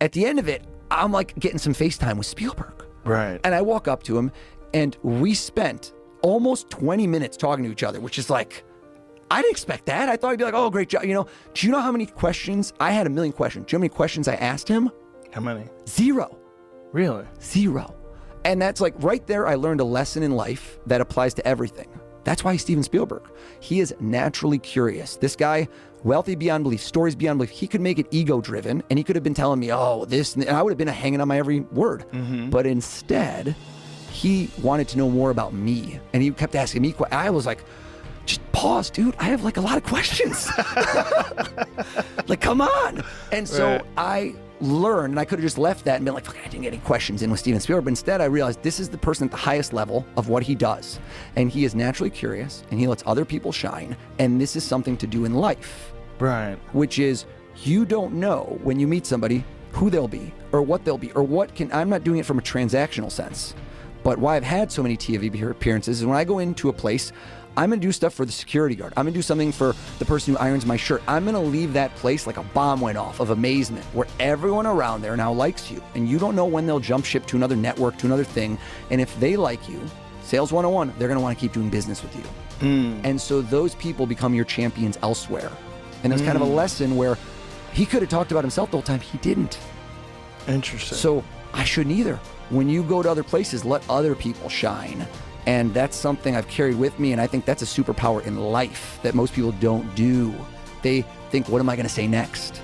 at the end of it, I'm like getting some FaceTime with Spielberg. Right. And I walk up to him, and we spent almost 20 minutes talking to each other, which is like, I didn't expect that. I thought he'd be like, oh, great job. You know, do you know how many questions? I had a million questions. Do you know how many questions I asked him? How many? 0. Really? 0. And that's like right there, I learned a lesson in life that applies to everything. That's why he's Steven Spielberg. He is naturally curious. This guy, wealthy beyond belief, stories beyond belief. He could make it ego-driven, and he could have been telling me, oh, this, and I would have been hanging on my every word. But instead, he wanted to know more about me, and he kept asking me. I was like, just pause, dude. I have like a lot of questions. Like, come on. And so I learned, and I could have just left that and been like, fuck, I didn't get any questions in with Steven Spielberg. But instead, I realized this is the person at the highest level of what he does. And he is naturally curious, and he lets other people shine. And this is something to do in life. Right. Which is, you don't know when you meet somebody who they'll be, or what they'll be, or what can, I'm not doing it from a transactional sense. But why I've had so many TV appearances is when I go into a place, I'm going to do stuff for the security guard. I'm going to do something for the person who irons my shirt. I'm going to leave that place like a bomb went off of amazement, where everyone around there now likes you. And you don't know when they'll jump ship to another network, to another thing. And if they like you, Sales 101, they're going to want to keep doing business with you. And so those people become your champions elsewhere. And there's kind of a lesson where he could have talked about himself the whole time. He didn't. Interesting. So I shouldn't either. When you go to other places, let other people shine. And that's something I've carried with me, and I think that's a superpower in life that most people don't do. They think, what am I going to say next?